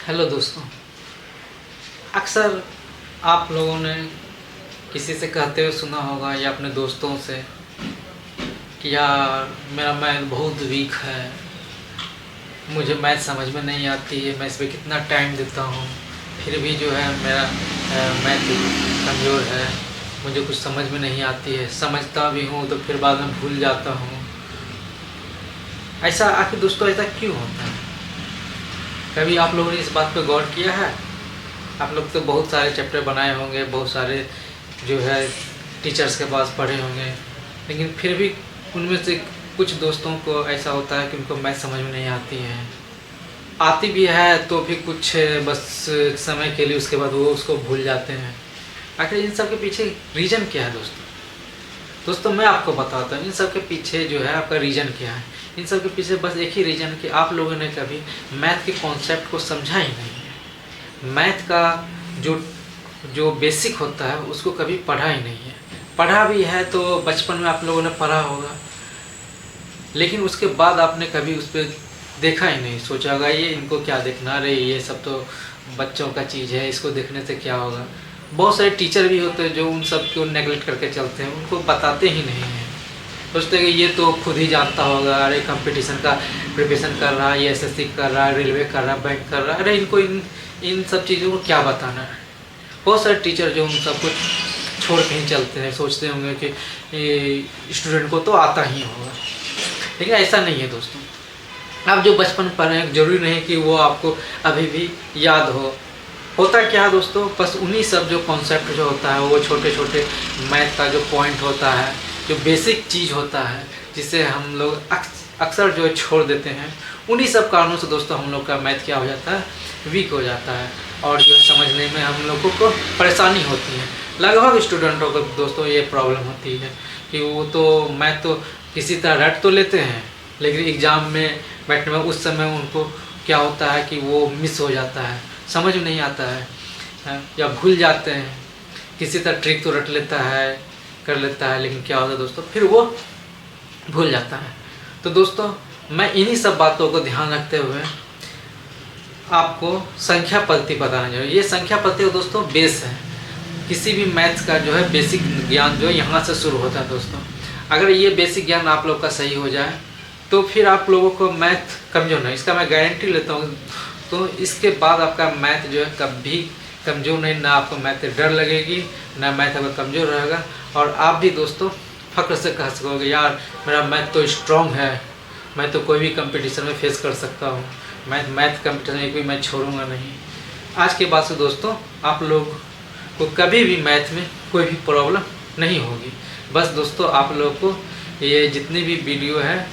Hello दोस्तों। अक्सर आप लोगों ने किसी से कहते हुए सुना होगा या अपने दोस्तों से कि यार मेरा मैथ बहुत वीक है, मुझे मैथ समझ में नहीं आती है, मैं इस पर कितना टाइम देता हूँ फिर भी जो है मेरा मैथ कमज़ोर है, मुझे कुछ समझ में नहीं आती है, समझता भी हूँ तो फिर बाद में भूल जाता हूँ। ऐसा आखिर दोस्तों ऐसा क्यों होता है? कभी आप लोगों ने इस बात पर गौर किया है? आप लोग तो बहुत सारे चैप्टर बनाए होंगे, बहुत सारे जो है टीचर्स के पास पढ़े होंगे, लेकिन फिर भी उनमें से कुछ दोस्तों को ऐसा होता है कि उनको मैथ समझ में नहीं आती है, आती भी है तो भी कुछ बस समय के लिए, उसके बाद वो उसको भूल जाते हैं। आखिर इन सब के पीछे रीज़न क्या है दोस्तों मैं आपको बताता हूँ इन सब के पीछे जो है आपका रीज़न क्या है। इन सब के पीछे बस एक ही रीज़न है कि आप लोगों ने कभी मैथ के कॉन्सेप्ट को समझा ही नहीं है। मैथ का जो जो बेसिक होता है उसको कभी पढ़ा ही नहीं है। पढ़ा भी है तो बचपन में आप लोगों ने पढ़ा होगा, लेकिन उसके बाद आपने कभी उस पर देखा ही नहीं, सोचा होगा ये इनको क्या देखना, अरे ये सब तो बच्चों का चीज़ है, इसको देखने से क्या होगा। बहुत सारे टीचर भी होते हैं जो उन सब को नेगलेक्ट करके चलते हैं, उनको बताते ही नहीं हैं, सोचते हैं कि ये तो खुद ही जानता होगा, अरे कंपटीशन का प्रिपरेशन कर रहा है, ये एसएससी कर रहा है, रेलवे कर रहा है, बैंक कर रहा है, अरे इनको इन सब चीज़ों को क्या बताना है। बहुत सारे टीचर जो उन सब कुछ छोड़ के ही चलते हैं, सोचते होंगे कि स्टूडेंट को तो आता ही होगा, लेकिन ऐसा नहीं है दोस्तों। आप जो बचपन पढ़े हैं जरूरी नहीं कि वो आपको अभी भी याद हो। होता क्या है दोस्तों, बस उन्हीं सब जो कॉन्सेप्ट जो होता है, वो छोटे छोटे मैथ का जो पॉइंट होता है, जो बेसिक चीज़ होता है, जिसे हम लोग अक्सर जो छोड़ देते हैं, उन्हीं सब कारणों से दोस्तों हम लोग का मैथ क्या हो जाता है, वीक हो जाता है, और जो समझने में हम लोगों को परेशानी होती है। लगभग स्टूडेंटों को दोस्तों ये प्रॉब्लम होती है कि वो तो मैथ तो किसी तरह रट तो लेते हैं, लेकिन एग्ज़ाम में बैठने में उस समय उनको क्या होता है कि वो मिस हो जाता है, समझ में नहीं आता है या भूल जाते हैं। किसी तरह ट्रिक तो रट लेता है, कर लेता है, लेकिन क्या होता है दोस्तों, फिर वो भूल जाता है। तो दोस्तों मैं इन्हीं सब बातों को ध्यान रखते हुए आपको संख्या पद्धति बताना चाहिए। ये संख्या पद्धति दोस्तों बेस है, किसी भी मैथ्स का जो है बेसिक ज्ञान जो है यहाँ से शुरू होता है दोस्तों। अगर ये बेसिक ज्ञान आप लोग का सही हो जाए तो फिर आप लोगों को मैथ कमज़ोर नहीं, इसका मैं गारंटी लेता हूँ। तो इसके बाद आपका मैथ जो है कभी कमज़ोर नहीं, ना आपको मैथ से डर लगेगी, ना मैथ आपका कमज़ोर रहेगा, और आप भी दोस्तों फ़ख्र से कह सकोगे यार मेरा मैथ तो स्ट्रॉन्ग है, मैं तो कोई भी कंपटीशन में फेस कर सकता हूँ, मैथ कंपटीशन एक भी मैं छोड़ूंगा नहीं। आज के बाद से दोस्तों आप लोग को कभी भी मैथ में कोई भी प्रॉब्लम नहीं होगी। बस दोस्तों आप लोग को ये जितनी भी वीडियो है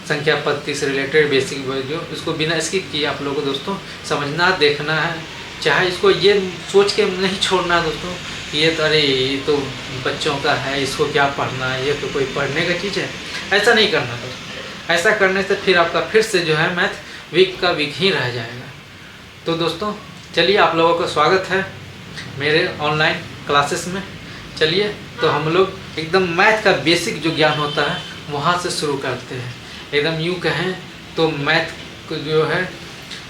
संख्या पद्धति से रिलेटेड बेसिक वीडियो, इसको बिना स्किप किए आप लोगों को दोस्तों समझना देखना है। चाहे इसको ये सोच के नहीं छोड़ना दोस्तों कि ये तो अरे ये तो बच्चों का है, इसको क्या पढ़ना है, ये तो कोई पढ़ने का चीज़ है, ऐसा नहीं करना दोस्तों। ऐसा करने से फिर आपका फिर से जो है मैथ वीक का वीक ही रह जाएगा। तो दोस्तों चलिए आप लोगों का स्वागत है मेरे ऑनलाइन क्लासेस में। चलिए तो हम लोग एकदम मैथ का बेसिक जो ज्ञान होता है वहाँ से शुरू करते हैं। एकदम यूँ कहें तो मैथ को जो है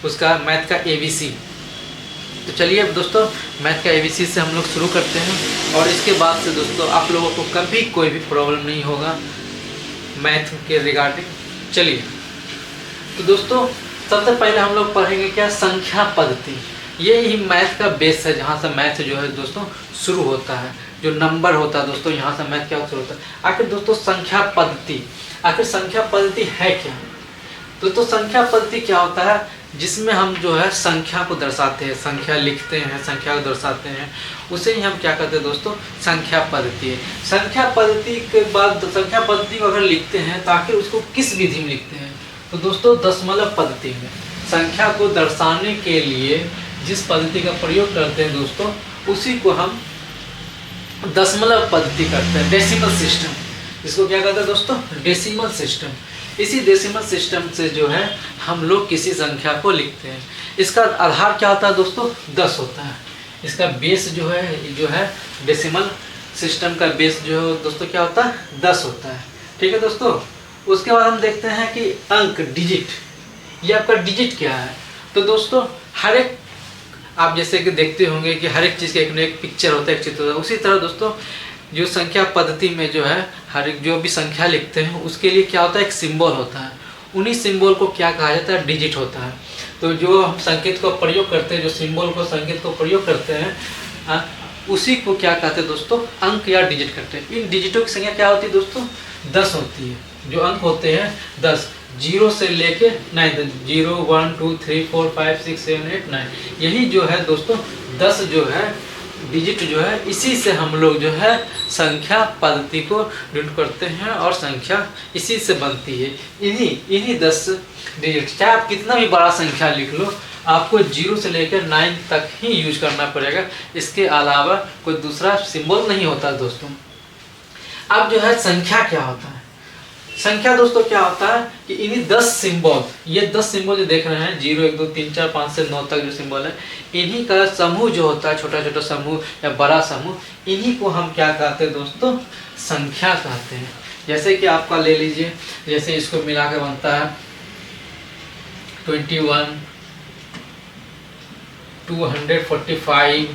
उसका मैथ का ABC। तो चलिए अब दोस्तों मैथ का ABC से हम लोग शुरू करते हैं, और इसके बाद से दोस्तों आप लोगों को कभी कोई भी प्रॉब्लम नहीं होगा मैथ के रिगार्डिंग। चलिए तो दोस्तों सबसे पहले हम लोग पढ़ेंगे क्या, संख्या पद्धति। ये ही मैथ का बेस है, जहाँ से मैथ जो है दोस्तों शुरू होता है, जो नंबर होता है दोस्तों यहाँ से मैथ क्या शुरू होता है। आखिर दोस्तों संख्या पद्धति, आखिर संख्या पद्धति है क्या? दोस्तों संख्या पद्धति क्या होता है, जिसमें हम जो है संख्या को दर्शाते हैं, संख्या लिखते हैं, संख्या को दर्शाते हैं, उसे ही हम क्या कहते हैं दोस्तों, संख्या पद्धति है। संख्या पद्धति के बाद संख्या पद्धति को अगर लिखते हैं तो आखिर उसको किस विधि में लिखते हैं, तो दोस्तों दशमलव पद्धति में। संख्या को दर्शाने के लिए जिस पद्धति का प्रयोग करते हैं दोस्तों, उसी को हम दशमलव पद्धति करते हैं, डेसिमल सिस्टम। इसको क्या कहते हैं दोस्तों, डेसिमल सिस्टम। इसी डेसिमल सिस्टम से जो है हम लोग किसी संख्या को लिखते हैं। इसका आधार क्या होता है दोस्तों, 10 होता है। इसका बेस जो है डेसिमल सिस्टम का बेस जो है दोस्तों क्या होता है, 10 होता है। ठीक है दोस्तों। उसके बाद हम देखते हैं कि अंक, डिजिट, ये आपका डिजिट क्या है। तो दोस्तों हर एक आप जैसे कि देखते होंगे कि हर एक चीज़ का एक न एक पिक्चर होता है, एक चित्र होता है, उसी तरह दोस्तों जो संख्या पद्धति में जो है हर एक जो भी संख्या लिखते हैं उसके लिए क्या होता है, एक सिंबल होता है। उन्हीं सिंबल को क्या कहा जाता है, डिजिट होता है। तो जो हम संकेत को प्रयोग करते हैं, जो सिंबल को संकेत को प्रयोग करते हैं, उसी को क्या कहते हैं दोस्तों, अंक या डिजिट करते हैं। इन डिजिटों की संख्या क्या होती है दोस्तों, 10 होती है। जो अंक होते हैं 10, 0 से लेके 9 तक, 0 1 2 3 4 5 6 7 8 9, यही जो है दोस्तों 10 जो है डिजिट जो है, इसी से हम लोग जो है संख्या पद्धति को डिनोट करते हैं और संख्या इसी से बनती है। इन्हीं 10 डिजिट, चाहे आप कितना भी बड़ा संख्या लिख लो, आपको 0 से लेकर 9 तक ही यूज करना पड़ेगा, इसके अलावा कोई दूसरा सिंबल नहीं होता दोस्तों। अब जो है संख्या क्या होता है, संख्या दोस्तों क्या होता है कि इन्हीं 10 सिंबल, ये 10 सिंबल जो देख रहे हैं 0 1 2 3 4 5 से 9 तक जो सिंबल है, इन्हीं का समूह जो होता है, छोटा छोटा समूह या बड़ा समूह, इन्हीं को हम क्या कहते हैं दोस्तों, संख्या कहते हैं। जैसे कि आपका ले लीजिए, जैसे इसको मिला के बनता है 21 245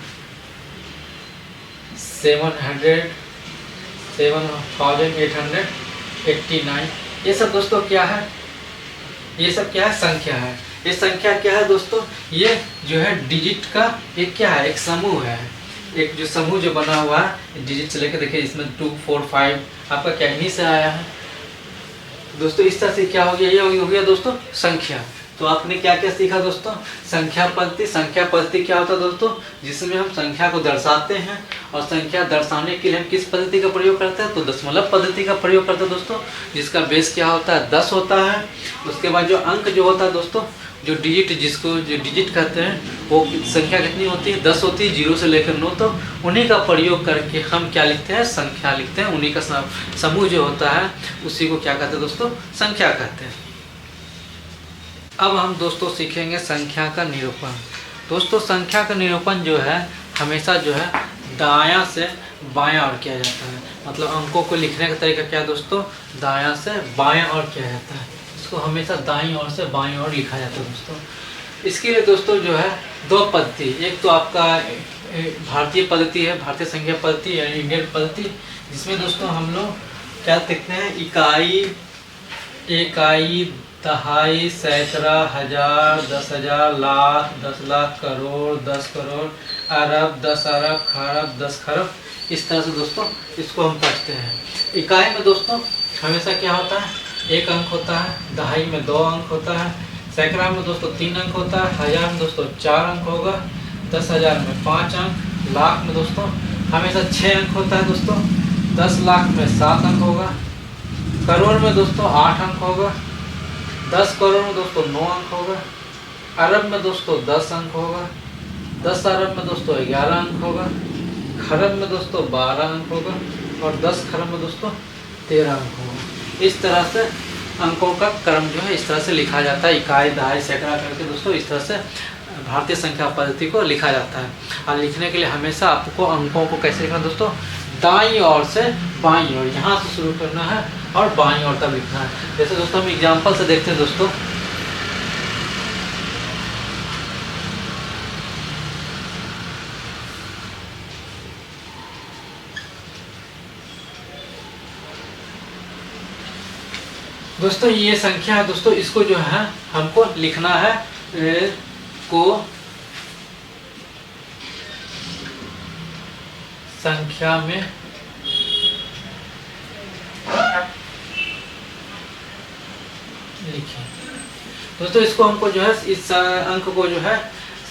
700 7889, ये सब दोस्तों क्या है, ये सब क्या है, संख्या है। ये संख्या क्या है दोस्तों, ये जो है डिजिट का एक क्या है, एक समूह है। एक जो समूह जो बना हुआ है डिजिट से लेकर, देखिए इसमें 2 4 5 आपका क्या इन्हीं से आया है दोस्तों। इस तरह से क्या हो गया, ये हो गया दोस्तों संख्या। तो आपने क्या क्या सीखा दोस्तों, संख्या पद्धति। संख्या पद्धति क्या होता है दोस्तों, जिसमें हम संख्या को दर्शाते हैं, और संख्या दर्शाने के लिए हम किस पद्धति का प्रयोग करते हैं, तो दशमलव पद्धति का प्रयोग करते हैं दोस्तों, जिसका बेस क्या होता है, 10 होता है। उसके बाद जो अंक जो होता है दोस्तों, जो डिजिट, जिसको जो डिजिट कहते हैं, वो संख्या कितनी होती है, 10 होती है, 0 से लेकर 9 तक। उन्हीं का प्रयोग करके हम क्या लिखते हैं, संख्या लिखते हैं। उन्हीं का समूह जो होता है उसी को क्या कहते हैं दोस्तों, संख्या कहते हैं। अब हम दोस्तों सीखेंगे संख्या का निरूपण। दोस्तों संख्या का निरूपण जो है हमेशा जो है दायां से बायां ओर किया जाता है। मतलब अंकों को लिखने का तरीका क्या है दोस्तों, दायां से बायां ओर किया जाता है। इसको हमेशा दाईं ओर से बाईं ओर लिखा जाता है दोस्तों। इसके लिए दोस्तों जो है 2 पद्धति, एक तो आपका भारतीय पद्धति है, भारतीय संख्या पद्धति यानी इंडियन पद्धति, जिसमें दोस्तों हम लोग क्या लिखते हैं, इकाई, दहाई, सैकड़ा, हजार, 10,000, लाख, 10 लाख, करोड़, 10 करोड़, अरब, 10 अरब, खरब, 10 खरब। इस तरह से दोस्तों इसको हम पढ़ते हैं। इकाई में दोस्तों हमेशा क्या होता है, 1 अंक होता है। दहाई में 2 अंक होता है। सैकड़ा में दोस्तों 3 अंक होता है। हजार में दोस्तों 4 अंक होगा। 10,000 में 5 अंक। लाख में दोस्तों हमेशा 6 अंक होता है दोस्तों। 10 लाख में 7 अंक होगा। करोड़ में दोस्तों 8 अंक होगा। 10 करोड़ में दोस्तों 9 अंक होगा। अरब में दोस्तों 10 अंक होगा। 10 अरब में दोस्तों 11 अंक होगा। खरब में दोस्तों 12 अंक होगा। और 10 खरब में दोस्तों 13 अंक होगा। इस तरह से अंकों का क्रम जो है इस तरह से लिखा जाता है, इकाई, दहाई, सैकड़ा करके दोस्तों इस तरह से भारतीय संख्या पद्धति को लिखा जाता है। और लिखने के लिए हमेशा आपको अंकों को कैसे लिखना दोस्तों, दाईं ओर से बाईं ओर, यहाँ से शुरू करना है और बाईं ओर तक लिखना है। जैसे दोस्तों हम एग्जाम्पल से देखते हैं दोस्तों, ये संख्या है दोस्तों, इसको जो है हमको लिखना है को संख्या में लिखें दोस्तों। इसको हमको जो है इस अंक को जो है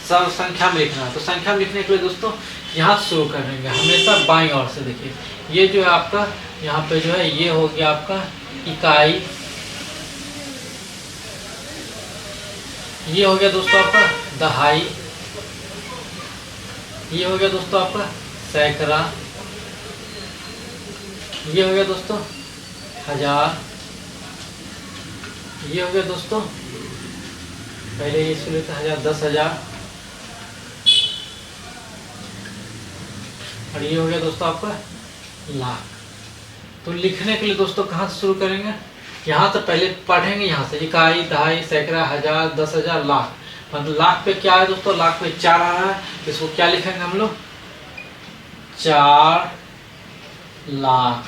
संख्या में लिखना है। तो संख्या में लिखने के लिए दोस्तों यहाँ से शुरू करेंगे, हमेशा बाईं ओर से। देखिए ये जो है आपका यहाँ पे जो है ये हो गया आपका इकाई, ये हो गया दोस्तों आपका दहाई, ये हो गया दोस्तों आपका सैकड़ा, ये हो गया दोस्तों हजार, ये हो गया दोस्तों पहले ये इसको लेते 1000, 10,000, और ये हो गया दोस्तों आपका लाख। तो लिखने के लिए दोस्तों कहाँ से शुरू करेंगे, यहाँ से पहले पढ़ेंगे, यहाँ से इकाई, दहाई, सैकड़ा, हजार, 10,000, लाख। मतलब लाख पे क्या है दोस्तों, लाख पे 4 आ रहा है, इसको क्या लिखेंगे हम लोग, 4 लाख।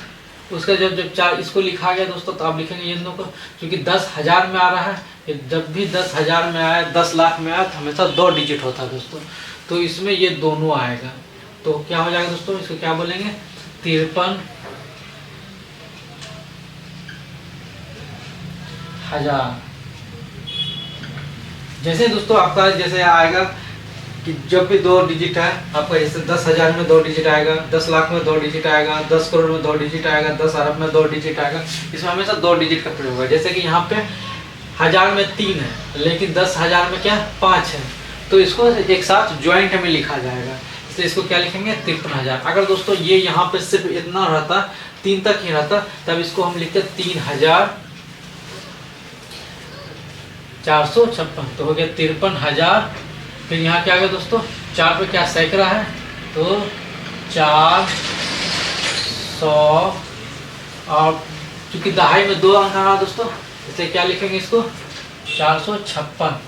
उसका जब जब 4 इसको लिखा गया दोस्तों तो आप लिखेंगे ये दोनों को, क्योंकि 10,000 में आ रहा है, जब भी 10,000 में आया, 10 लाख में आया तो हमेशा 2 डिजिट होता है दोस्तों, तो इसमें ये दोनों आएगा। तो क्या हो जाएगा दोस्तों, इसको क्या बोलेंगे, 53,000। जैसे दोस्तों आपका जैसे आएगा कि जब भी 2 डिजिट है आपका, जैसे 10,000 में 2 डिजिट आएगा, 10 लाख में 2 डिजिट आएगा, 10 करोड़ में 2 डिजिट आएगा, 10 अरब में 2 डिजिट आएगा, इसमें हमेशा 2 डिजिट का प्रयोग होगा। जैसे कि यहाँ पे 1000 में 3 है, लेकिन 10,000 में क्या 5 है, तो इसको एक साथ ज्वाइंट में लिखा जाएगा, इसलिए इसको क्या लिखेंगे, 53,000। अगर दोस्तों ये यहाँ पे सिर्फ इतना रहता, 3 तक ही रहता, तब इसको हम लिखते 3,456, तो हो गया 53,000। फिर यहाँ क्या आ गया दोस्तों, 4 पे क्या सैकड़ा है, तो 400, और चूंकि दहाई में 2 अंक आ रहा दोस्तों, इसलिए क्या लिखेंगे इसको, 456।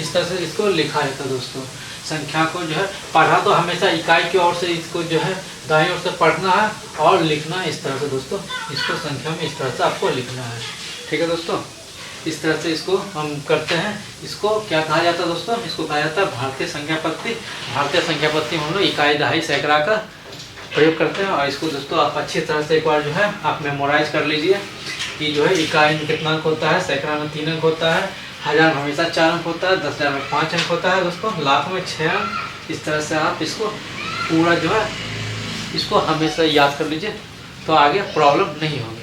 इस तरह से इसको लिखा जाता है दोस्तों। संख्या को जो है पढ़ा तो हमेशा इकाई की ओर से, इसको जो है दाईं ओर से पढ़ना है और लिखना है इस तरह से दोस्तों। इसको संख्या में इस तरह से आपको लिखना है, ठीक है दोस्तों। इस तरह से इसको हम करते हैं। इसको क्या कहा जाता है दोस्तों, इसको कहा जाता है भारतीय संख्या पद्धति। भारतीय संख्या पद्धति में हम लोग इकाई, दहाई, सैकड़ा का प्रयोग करते हैं। और इसको दोस्तों आप अच्छी तरह से एक बार जो है आप मेमोराइज कर लीजिए कि जो है इकाई में कितना अंक होता है, सैकड़ा में 3 अंक होता है, 1000 में हमेशा 4 अंक होता है, 10,000 में 5 अंक होता है दोस्तों, लाख में 6 अंक। इस तरह से आप इसको पूरा जो है इसको हमेशा याद कर लीजिए, तो आगे प्रॉब्लम नहीं होगी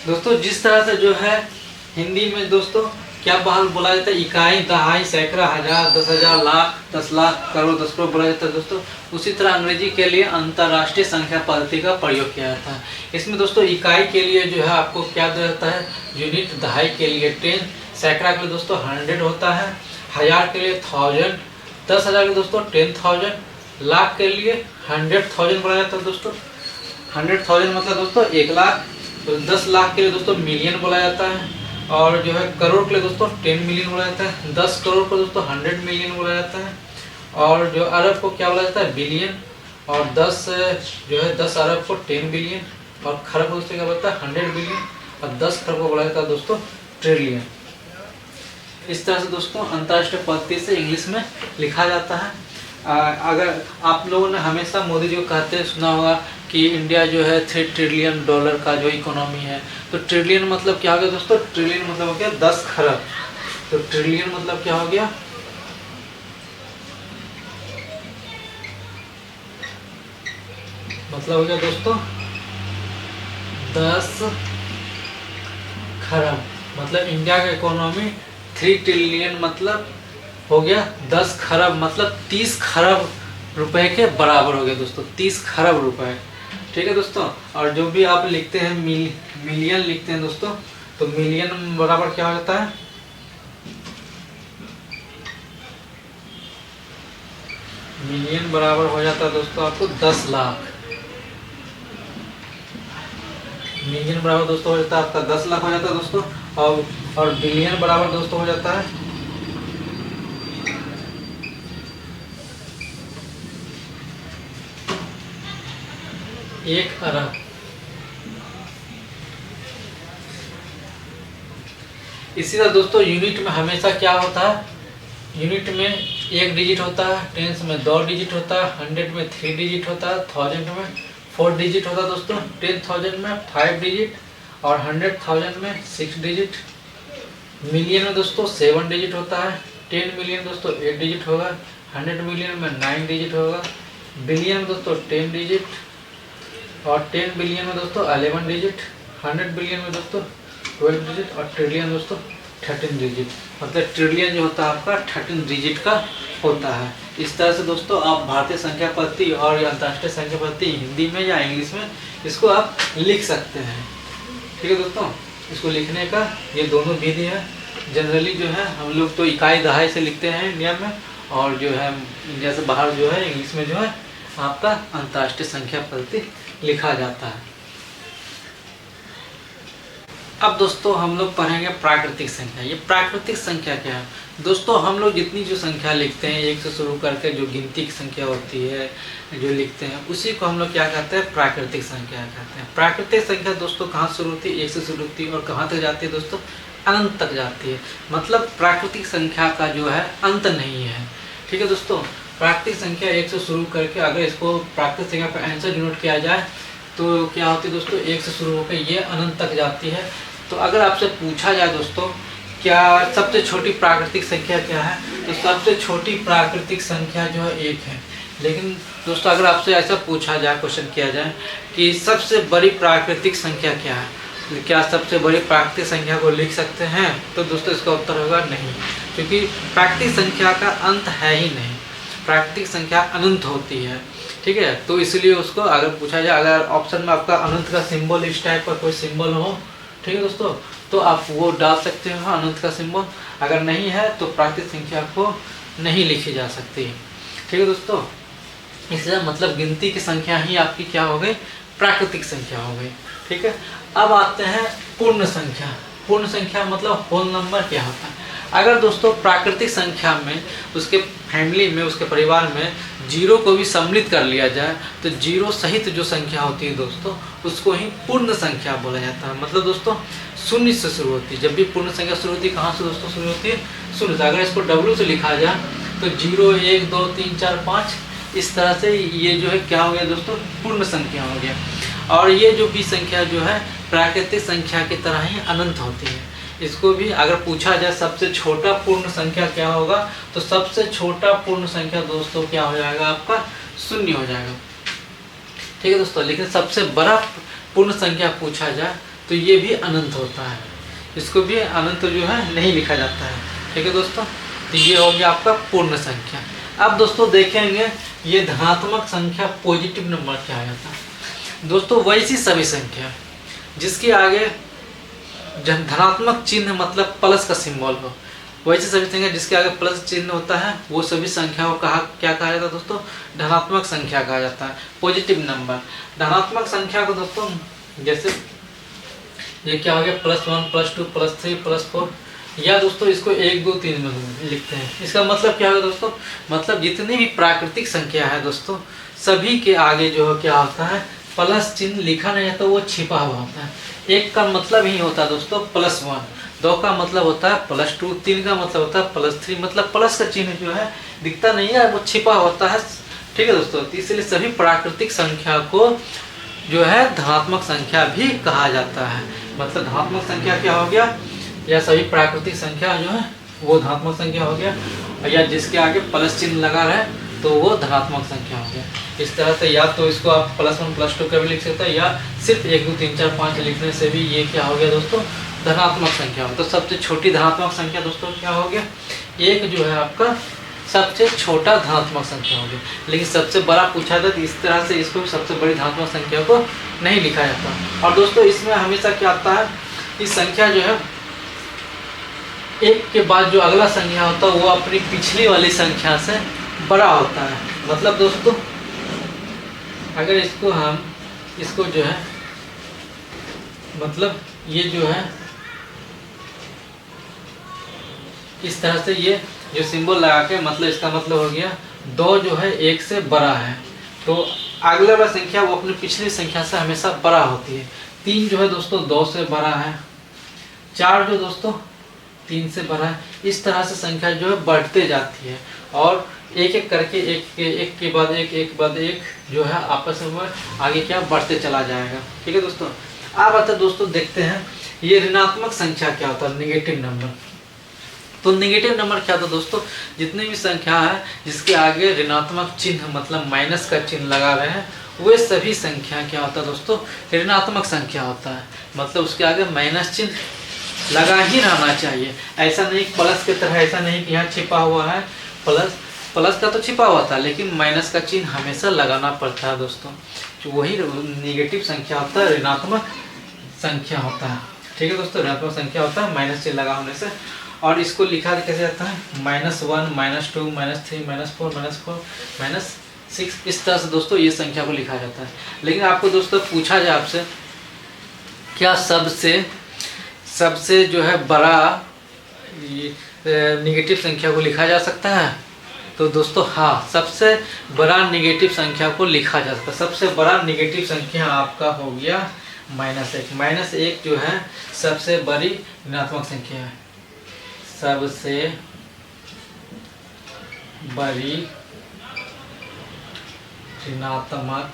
दोस्तों। जिस तरह से जो है हिंदी में दोस्तों क्या बोला जाता है, इकाई, दहाई, सैकड़ा, 1000, 10,000, लाख, 10 लाख, करोड़, 10 करोड़ बोला जाता है दोस्तों। उसी तरह अंग्रेजी के लिए अंतर्राष्ट्रीय संख्या पद्धति का प्रयोग किया जाता है। इसमें दोस्तों इकाई के लिए जो है आपको क्या दिया जाता है, यूनिट, दहाई के लिए 10, सैकड़ा के लिए दोस्तों 100 होता है, 1000 के लिए 1000, 10,000 के लिए दोस्तों 10,000, लाख के लिए 100,000 बोला जाता है दोस्तों। 100,000 मतलब दोस्तों 1 लाख। तो 10 लाख के लिए दोस्तों मिलियन बोला जाता है, और जो है करोड़ के लिए दोस्तों 10 मिलियन बोला जाता है, 10 करोड़ को दोस्तों 100 मिलियन बोला जाता है, और जो अरब को क्या बोला जाता है, बिलियन, और 10 जो है 10 अरब को 10 बिलियन, और खरब को क्या बोलता है 100 बिलियन, और 10 खरब को बोला जाता है दोस्तों ट्रिलियन। इस तरह से दोस्तों अंतर्राष्ट्रीय पद्धति से इंग्लिश में लिखा जाता है। अगर आप लोगों ने हमेशा मोदी जी को कहते सुना होगा कि इंडिया जो है $3 ट्रिलियन का जो इकोनॉमी है, तो ट्रिलियन मतलब क्या हो गया दोस्तों, ट्रिलियन मतलब हो गया 10 खरब। तो ट्रिलियन मतलब क्या हो गया, मतलब हो गया दोस्तों 10 खरब। मतलब इंडिया का इकोनॉमी 3 ट्रिलियन मतलब हो गया 10 खरब, मतलब 30 खरब रुपए के बराबर हो गया दोस्तों, 30 खरब रुपए, ठीक है दोस्तों। और जो भी आप लिखते हैं मिलियन लिखते हैं दोस्तों, तो मिलियन बराबर क्या हो जाता है, मिलियन बराबर हो जाता है दोस्तों आपको 10 लाख। मिलियन बराबर दोस्तों हो जाता है आपका 10 लाख हो जाता है दोस्तों। और बिलियन बराबर दोस्तों हो जाता है 1 अरब। इसी तरह दोस्तों यूनिट में हमेशा क्या होता है, यूनिट में 1 डिजिट होता है, टेंस में 2 डिजिट होता है, 100 में 3 डिजिट होता है, 1000 में 4 डिजिट होता है दोस्तों, 10,000 में 5 डिजिट, और 100,000 में 6 डिजिट। मिलियन में दोस्तों 7 डिजिट होता है, 10 मिलियन दोस्तों 8 डिजिट होगा, 100 मिलियन में 9 डिजिट होगा, बिलियन में दोस्तों 10 डिजिट, और 10 बिलियन में दोस्तों 11 डिजिट, 100 बिलियन में दोस्तों 12 डिजिट, और ट्रिलियन दोस्तों 13 डिजिट। मतलब ट्रिलियन जो होता है आपका 13 डिजिट का होता है। इस तरह से दोस्तों आप भारतीय संख्या पद्धति और अंतर्राष्ट्रीय संख्या पद्धति हिंदी में या इंग्लिश में इसको आप लिख सकते हैं, ठीक है दोस्तों। इसको लिखने का ये दोनों विधि है। जनरली जो है हम लोग तो इकाई दहाई से लिखते हैं इंडिया में, और जो है इंडिया से बाहर जो है इंग्लिश में जो है आपका अंतर्राष्ट्रीय संख्या पद्धति लिखा जाता है। अब दोस्तों हम लोग पढ़ेंगे प्राकृतिक संख्या। ये प्राकृतिक संख्या क्या है दोस्तों? हम लोग जितनी जो संख्या लिखते हैं एक से शुरू करके जो गिनती की संख्या होती है जो लिखते हैं उसी को हम लोग क्या कहते हैं? प्राकृतिक संख्या कहते हैं। प्राकृतिक संख्या दोस्तों कहाँ शुरू होती है? एक से शुरू होती है और कहाँ तक जाती है दोस्तों? अनंत तक जाती है। मतलब प्राकृतिक संख्या का जो है अंत नहीं है। ठीक है दोस्तों, प्राकृतिक संख्या एक से शुरू करके अगर इसको प्राकृतिक संख्या का आंसर डिनोट किया जाए तो क्या होती है दोस्तों? एक से शुरू होकर ये अनंत तक जाती है। तो अगर आपसे पूछा जाए दोस्तों क्या सबसे छोटी प्राकृतिक संख्या क्या है, तो सबसे छोटी प्राकृतिक संख्या जो है एक है। लेकिन दोस्तों अगर आपसे ऐसा पूछा जाए, क्वेश्चन किया जाए कि सबसे बड़ी प्राकृतिक संख्या क्या है, क्या सबसे बड़ी प्राकृतिक संख्या को लिख सकते हैं, तो दोस्तों इसका उत्तर होगा नहीं, क्योंकि प्राकृतिक संख्या का अंत है ही नहीं। प्राकृतिक संख्या अनंत होती है। ठीक है, तो इसलिए उसको अगर पूछा जाए, अगर ऑप्शन में आपका अनंत का सिंबल इस टाइप का कोई सिंबल हो, ठीक है दोस्तों, तो आप वो डाल सकते हो अनंत का सिंबल। अगर नहीं है तो प्राकृतिक संख्या को नहीं लिखी जा सकती। ठीक है दोस्तों, इसका मतलब गिनती की संख्या ही आपकी क्या हो गई? प्राकृतिक संख्या हो गई। ठीक है, अब आते हैं पूर्ण संख्या। पूर्ण संख्या मतलब होल नंबर क्या होता है? अगर दोस्तों प्राकृतिक संख्या में उसके फैमिली में, उसके परिवार में जीरो को भी सम्मिलित कर लिया जाए तो जीरो सहित जो संख्या होती है दोस्तों उसको ही पूर्ण संख्या बोला जाता है। मतलब दोस्तों शून्य से शुरू होती है। जब भी पूर्ण संख्या शुरू होती है कहाँ से दोस्तों शुरू होती है? शून्य से। अगर इसको W से लिखा जाए तो 0 1 2 3 4 5 इस तरह से ये जो है क्या हो गया दोस्तों? पूर्ण संख्या हो गया। और ये जो भी संख्या जो है प्राकृतिक संख्या की तरह ही अनंत होती है। इसको भी अगर पूछा जाए सबसे छोटा पूर्ण संख्या क्या होगा, तो सबसे छोटा पूर्ण संख्या दोस्तों क्या हो जाएगा? आपका शून्य हो जाएगा। ठीक है दोस्तों, लेकिन सबसे बड़ा पूर्ण संख्या पूछा जाए तो ये भी अनंत होता है। इसको भी अनंत जो है नहीं लिखा जाता है। ठीक है दोस्तों, तो ये हो गया आपका पूर्ण संख्या। अब दोस्तों देखेंगे ये धनात्मक संख्या, पॉजिटिव नंबर क्या आता है दोस्तों? वैसी सभी संख्या जिसके आगे धनात्मक चिन्ह मतलब प्लस का सिंबल हो, वैसे सभी संख्या जिसके आगे प्लस चिन्ह होता है वो सभी संख्या को क्या कहा जाता है दोस्तों? धनात्मक संख्या कहा जाता है, पॉजिटिव नंबर। धनात्मक संख्या को दोस्तों जैसे ये क्या हो गया? +1 +2 +3 +4, या दोस्तों इसको 1 2 3 में लिखते हैं। इसका मतलब क्या होगा दोस्तों? मतलब जितनी भी प्राकृतिक संख्या है दोस्तों सभी के आगे जो है क्या होता है? प्लस चिन्ह लिखा नहीं है तो वो छिपा हुआ होता है। 1 का मतलब ही होता है दोस्तों +1, 2 का मतलब होता है +2, 3 का मतलब होता है +3। मतलब प्लस का चिन्ह जो है दिखता नहीं है, वो छिपा होता है। ठीक है दोस्तों, इसलिए सभी प्राकृतिक संख्या को जो है धनात्मक संख्या भी कहा जाता है। मतलब धनात्मक संख्या क्या हो गया? या सभी प्राकृतिक संख्या जो है वो धनात्मक संख्या हो गया, या जिसके आगे प्लस चिन्ह लगा रहे तो वो धनात्मक संख्या हो गया। इस तरह से या तो इसको आप +1 +2 का भी लिख सकते हैं, या सिर्फ 1 2 3 4 5 लिखने से भी ये क्या हो गया दोस्तों? धनात्मक संख्या हो। तो सबसे छोटी धनात्मक संख्या दोस्तों क्या हो गया? 1 जो है आपका सबसे छोटा धनात्मक संख्या हो गया। लेकिन सबसे बड़ा पूछा था तो इस तरह से इसको सबसे बड़ी धनात्मक संख्या को नहीं लिखा जाता। और दोस्तों इसमें हमेशा क्या आता है? इस संख्या जो है 1 के बाद जो अगला संख्या होता है वो अपनी पिछली वाली संख्या से बड़ा होता है। मतलब दोस्तों अगर इसको जो है मतलब ये जो है इस तरह से ये जो सिंबल लगा के मतलब इसका मतलब हो गया 2 जो है 1 से बड़ा है, तो अगला वाला संख्या वो अपनी पिछली संख्या से हमेशा बड़ा होती है। 3 जो है दोस्तों 2 से बड़ा है, 4 जो दोस्तों 3 से बड़ा है। इस तरह से संख्या जो है बढ़ते जाती है और एक एक करके एक के बाद एक बाद एक जो है आपस में आगे क्या बढ़ते चला जाएगा। ठीक है दोस्तों, अब आता दोस्तों देखते हैं ये ऋणात्मक संख्या क्या होता है? Negative number. तो नेगेटिव नंबर क्या होता है दोस्तों? जितनी भी संख्या है जिसके आगे ऋणात्मक चिन्ह मतलब माइनस का चिन्ह लगा रहे हैं वे सभी संख्या क्या होता है दोस्तों? ऋणात्मक संख्या होता है। मतलब उसके आगे माइनस चिन्ह लगा ही रहना चाहिए। ऐसा नहीं प्लस की तरह, ऐसा नहीं कि यहाँ छिपा हुआ है प्लस का तो छिपा हुआ था, लेकिन माइनस का चिन्ह हमेशा लगाना पड़ता है दोस्तों। तो वही नेगेटिव संख्या होता है, ऋणात्मक संख्या होता है। ठीक है दोस्तों, ऋणात्मक संख्या होता है माइनस चिन्ह लगा होने से। और इसको लिखा कैसे जाता है? -1 -2 -3 -4 -4 -6। इस तरह से दोस्तों ये संख्या को लिखा जाता है। लेकिन आपको दोस्तों पूछा जाए आपसे क्या सबसे सबसे जो है बड़ा निगेटिव संख्या को लिखा जा सकता है? तो दोस्तों हाँ, सबसे बड़ा निगेटिव संख्या को लिखा जा सकता है। सबसे बड़ा निगेटिव संख्या आपका हो गया -1। -1 जो है सबसे बड़ी ऋणात्मक संख्या है। सबसे बड़ी ऋणात्मक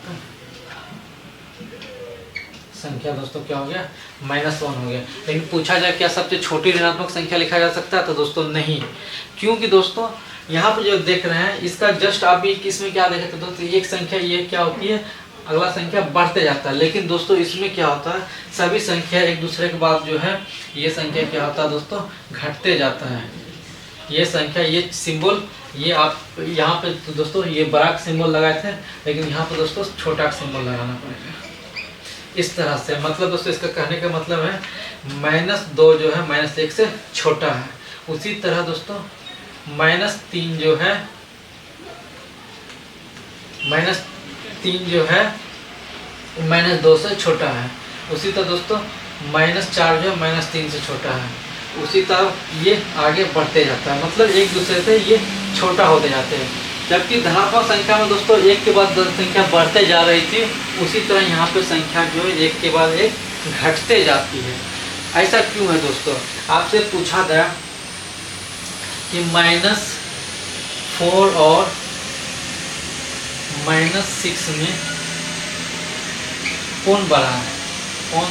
संख्या दोस्तों क्या हो गया? -1 हो गया। लेकिन पूछा जाए क्या सबसे छोटी ऋणात्मक संख्या लिखा जा सकता है? तो दोस्तों नहीं, क्योंकि दोस्तों यहाँ पे जो देख रहे हैं इसका जस्ट आप इसमें क्या देखें तो दोस्तों एक संख्या ये क्या होती है, अगला संख्या बढ़ते जाता है। लेकिन दोस्तों इसमें क्या होता है, सभी संख्या एक दूसरे के बाद जो है ये संख्या क्या होता है दोस्तों, घटते जाता है। ये संख्या, ये सिंबल, ये आप यहाँ पे तो दोस्तों ये बड़ा का सिंबल लगाए थे, लेकिन यहाँ पे दोस्तों छोटा का सिंबल लगाना पड़ेगा इस तरह से। मतलब दोस्तों इसका कहने का मतलब है -2 जो है -1 से छोटा है। उसी तरह दोस्तों -3 जो है -2 से छोटा है। उसी तरह दोस्तों -4 जो है -3 से छोटा है। उसी तरह ये आगे बढ़ते जाता है, मतलब एक दूसरे से ये छोटा होते जाते हैं। जबकि धनात्मक संख्या में दोस्तों एक के बाद संख्या बढ़ते जा रही थी, उसी तरह यहाँ पे संख्या जो है एक के बाद एक घटते जाती है। ऐसा क्यों है दोस्तों? आपसे पूछा गया कि -4 और -6 में कौन बड़ा है? कौन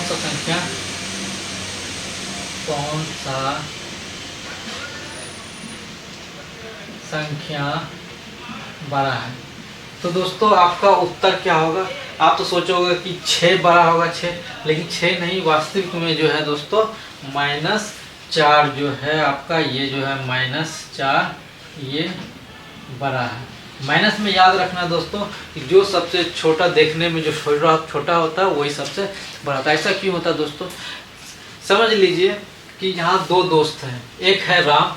सा संख्या बड़ा है? तो दोस्तों आपका उत्तर क्या होगा? आप तो सोचोगे कि 6 बड़ा होगा 6, लेकिन 6 नहीं, वास्तविक में जो है दोस्तों -4 जो है आपका, ये जो है -4 ये बड़ा है। माइनस में याद रखना दोस्तों कि जो सबसे छोटा देखने में जो छोटा होता है वही सबसे बड़ा होता है। ऐसा क्यों होता है दोस्तों? समझ लीजिए कि यहाँ 2 दोस्त हैं, एक है राम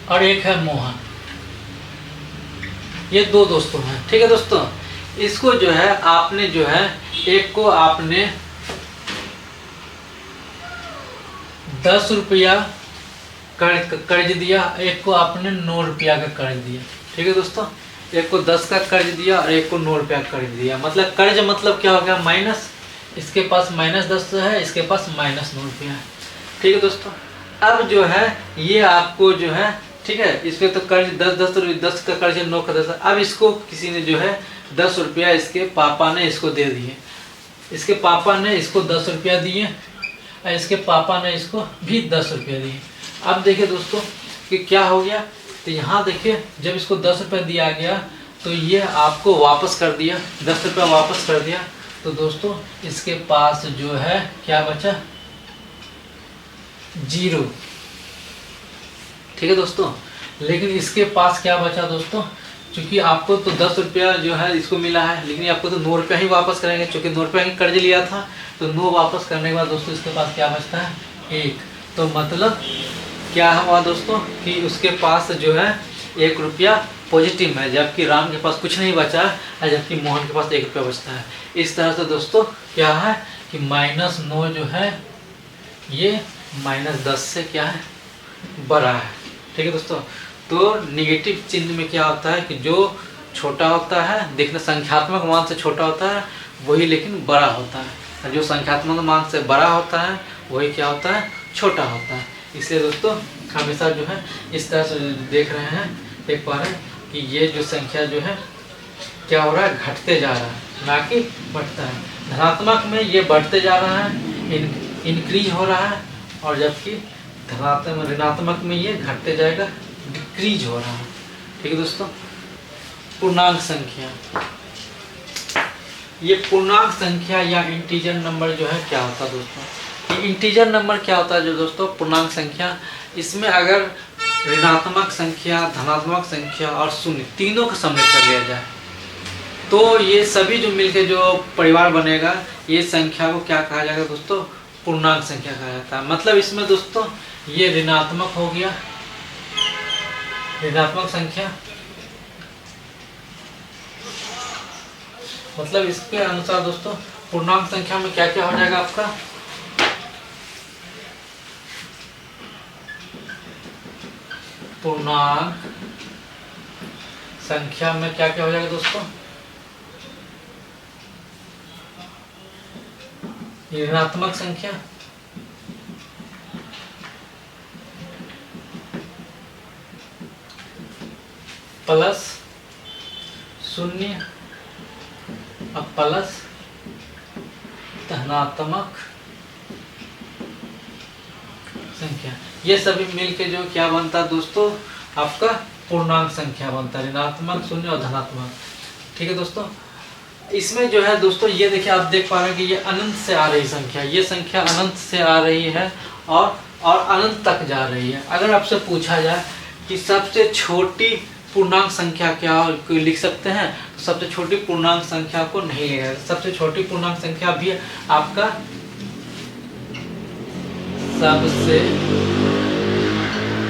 और एक है मोहन। ये 2 दोस्तों हैं, ठीक है दोस्तों। इसको जो है आपने जो है एक को आपने 10 रुपया कर्ज दिया, एक को आपने 9 रुपया का कर्ज दिया, ठीक है दोस्तों। एक को 10 का कर्ज दिया और एक को 9 रुपया का कर्ज दिया। मतलब कर्ज मतलब क्या हो गया? माइनस, इसके पास -10 है, इसके पास -9 रुपया है, ठीक है दोस्तों। अब जो है ये आपको जो है, ठीक है, इसमें तो कर्ज 10 का कर्ज 9 का 10। अब इसको किसी ने जो है 10 रुपया इसके पापा ने इसको दे दिए। इसके पापा ने इसको 10 रुपया दिए और इसके पापा ने इसको भी 10 रुपया दिए। अब देखिए दोस्तों कि क्या हो गया, तो यहाँ देखिए जब इसको 10 रुपया दिया गया तो ये आपको वापस कर दिया, 10 रुपया वापस कर दिया। तो दोस्तों इसके पास जो है क्या बचा? 0, ठीक है दोस्तों। लेकिन इसके पास क्या बचा दोस्तों? चूंकि आपको तो 10 रुपया जो है इसको मिला है, लेकिन आपको तो 9 रुपया ही वापस करेंगे, चूंकि 9 रुपया ही कर्ज लिया था। तो 9 वापस करने के बाद दोस्तों इसके पास क्या बचता है? 1। तो मतलब क्या हुआ दोस्तों कि उसके पास जो है 1 रुपया पॉजिटिव है, जबकि राम के पास कुछ नहीं बचा है, जबकि मोहन के पास 1 रुपया बचता है। इस तरह से दोस्तों क्या है कि -9 जो है ये -10 से क्या है? बड़ा है, ठीक है दोस्तों। तो निगेटिव चिन्ह में क्या होता है कि जो छोटा होता है, देखना संख्यात्मक मान से छोटा होता है वही लेकिन बड़ा होता है, और जो संख्यात्मक मान से बड़ा होता है वही क्या होता है? छोटा होता है। इसलिए दोस्तों हमेशा जो है इस तरह से देख रहे हैं, देख पा रहे हैं कि ये जो संख्या जो है क्या हो रहा है? घटते जा रहा है, ना कि बढ़ता है। धनात्मक में ये बढ़ते जा रहा है, इंक्रीज हो रहा है, और जबकि ऋणात्मक में ये घटते जाएगा, डिक्रीज हो रहा है, ठीक है दोस्तों। पूर्णांक संख्या, ये पूर्णांक संख्या या इंटीजर नंबर जो है क्या होता है दोस्तों? ये इंटीजर नंबर क्या होता है जो दोस्तों? पूर्णांक संख्या, इसमें अगर ऋणात्मक संख्या, धनात्मक संख्या और शून्य तीनों का सम्मिलित कर लिया जाए तो ये सभी जो मिलके जो परिवार बनेगा, ये संख्या को क्या कहा जाएगा दोस्तों? पूर्णांक संख्या कहा जाता है। मतलब इसमें दोस्तों ये ऋणात्मक हो गया, ऋणात्मक संख्या, मतलब इसके अनुसार दोस्तों पूर्णांक संख्या में क्या क्या हो जाएगा आपका? पूर्णांक संख्या में क्या क्या हो जाएगा दोस्तों? ऋणात्मक संख्या, प्लस शून्य और प्लस धनात्मक संख्या, ये सभी मिलके जो क्या बनता है दोस्तों? आपका पूर्णांक संख्या बनता है, ऋणात्मक, शून्य और धनात्मक। ठीक है दोस्तों, इसमें जो है दोस्तों ये देखिए, आप देख पा रहे हैं कि ये अनंत से आ रही संख्या, ये संख्या अनंत से आ रही है और अनंत तक जा रही है। अगर आपसे पूछा जाए कि सबसे छोटी पूर्णांक संख्या क्या लिख सकते हैं, तो सबसे छोटी पूर्णांक संख्या को नहीं लिखा। सबसे छोटी पूर्णांक संख्या भी आपका सबसे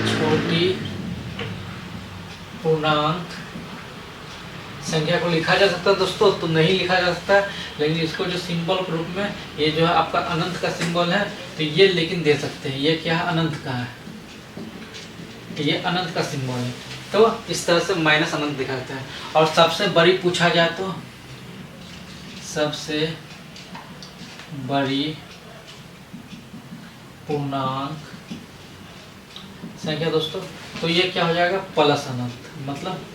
छोटी पूर्णांक संख्या को लिखा जा सकता है दोस्तों, तो नहीं लिखा जा सकता है, लेकिन इसको जो सिंबल के रूप में ये जो है आपका अनंत का सिंबल है, तो ये लेकिन दे सकते हैं। ये क्या है? अनंत का है, ये अनंत का सिंबल है, तो इस तरह से माइनस अनंत दिखाता है। और सबसे बड़ी पूछा जाए तो सबसे बड़ी पूर्णांक संख्या दोस्तों, तो ये क्या हो जाएगा? प्लस अनंत, मतलब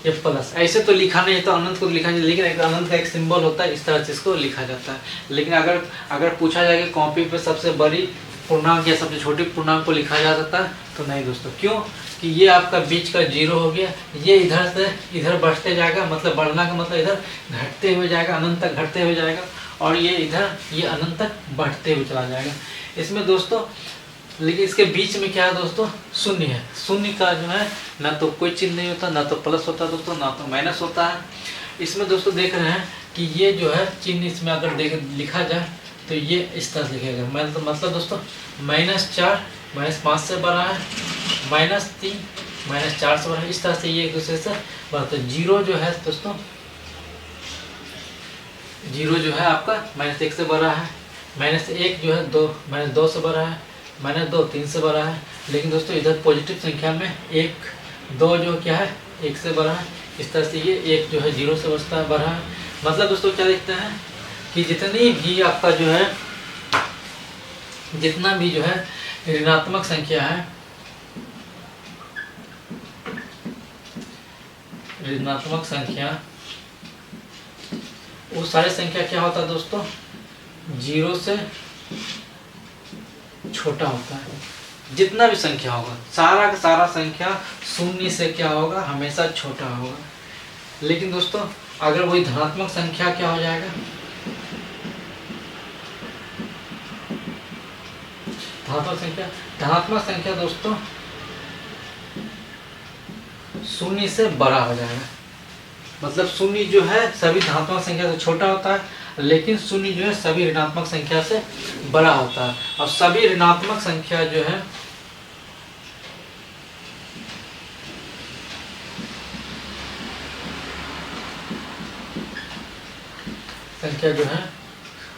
ये प्लस। ऐसे तो लिखा नहीं, तो अनंत को लिखा नहीं, लेकिन एक अनंत का एक सिंबल होता है, इस तरह से इसको लिखा जाता है। लेकिन अगर पूछा जाए कि कॉपी पे सबसे बड़ी पूर्णांक या सबसे छोटी पूर्णांक को लिखा जा सकता है, तो नहीं दोस्तों। क्यों? कि ये आपका बीच का जीरो हो गया, ये इधर से इधर बढ़ते जाएगा, मतलब बढ़ना का मतलब इधर घटते हुए जाएगा, अनंत तक घटते हुए जाएगा, और ये इधर ये अनंत तक बढ़ते हुए चला जाएगा इसमें दोस्तों। लेकिन इसके बीच में क्या है दोस्तों? शून्य है। शून्य का जो है ना तो कोई चिन्ह नहीं होता, ना तो प्लस होता दोस्तों, ना तो माइनस होता है। इसमें दोस्तों देख रहे हैं कि ये जो है चिन्ह इसमें अगर लिखा जाए तो ये इस तरह से लिखेगा। मतलब दोस्तों -4 -5 से बड़ा है, -3 -4 से बड़ा है, इस तरह से ये एक दूसरे से बढ़ता है। जीरो जो है दोस्तों, जीरो जो है आपका -1 से बड़ा है, -1 जो है -2 से बड़ा है, -2 3 से बड़ा है। लेकिन दोस्तों इधर पॉजिटिव संख्या में 1 2 जो क्या है 1 से बड़ा है, इस तरह से ये 1 जो है 0 से बड़ा है। मतलब दोस्तों क्या लिखते हैं कि जितनी भी आपका जो है जितना भी जो है ऋणात्मक संख्या है, ऋणात्मक संख्या, वो सारी संख्या क्या होता है दोस्तों? 0 से छोटा होता है। जितना भी संख्या होगा, सारा का सारा संख्या शून्य से क्या होगा? हमेशा छोटा होगा। लेकिन दोस्तों अगर वही धनात्मक संख्या क्या हो जाएगा? धनात्मक संख्या दोस्तों शून्य से बड़ा हो जाएगा। मतलब शून्य जो है सभी धनात्मक संख्या से छोटा होता है, लेकिन शून्य जो है सभी ऋणात्मक संख्या से बड़ा होता है। और सभी ऋणात्मक संख्या जो है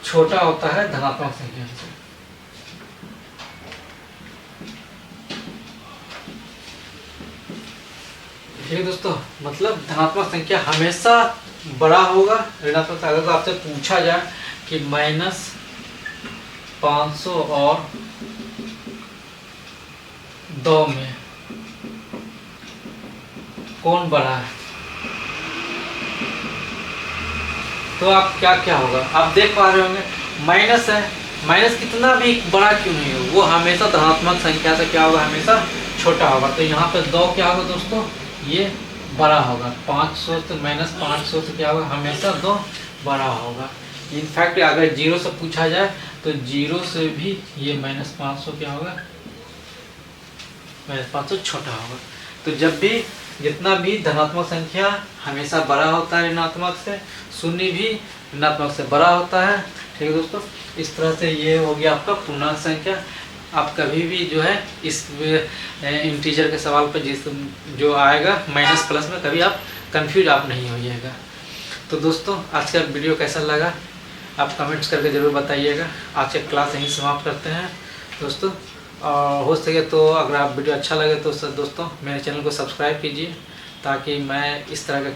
छोटा होता है धनात्मक संख्या से। ठीक है दोस्तों, मतलब धनात्मक संख्या हमेशा बड़ा होगा ऋणात्मक। अगर आपसे पूछा जाए कि -500 और 2 में कौन बड़ा है, तो आप क्या होगा? आप देख पा रहे होंगे माइनस है, माइनस कितना भी बड़ा क्यों नहीं हो, वो हमेशा धनात्मक संख्या से क्या होगा? हमेशा छोटा होगा। तो यहाँ पे 2 क्या होगा दोस्तों? ये बड़ा होगा। 500 से -500 से क्या होगा? हमेशा 2 बड़ा होगा। इनफैक्ट अगर 0 से पूछा जाए तो 0 से भी ये -500 क्या होगा? -500 छोटा होगा। तो जब भी जितना भी धनात्मक संख्या हमेशा बड़ा होता है ऋणात्मक से, शून्य भी ऋणात्मक से बड़ा होता है। ठीक है दोस्तों, इस तरह से ये हो गया आपका पूर्णांक संख्या। आप कभी भी जो है इस इंटीजर के सवाल पर जो आएगा माइनस प्लस में, कभी आप कंफ्यूज आप नहीं होइएगा। तो दोस्तों आज का वीडियो कैसा लगा आप कमेंट्स करके ज़रूर बताइएगा। आज का क्लास यहीं समाप्त करते हैं दोस्तों। और हो सके तो अगर आप वीडियो अच्छा लगे तो दोस्तों मेरे चैनल को सब्सक्राइब कीजिए, ताकि मैं इस तरह का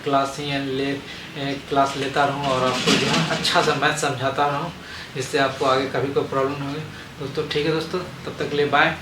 क्लास लेता रहूं और आपको जो है अच्छा सा मैथ समझाता रहूं, जिससे आपको आगे कभी कोई प्रॉब्लम ना हो। दोस्तों ठीक है दोस्तों, तब तक के लिए बाय।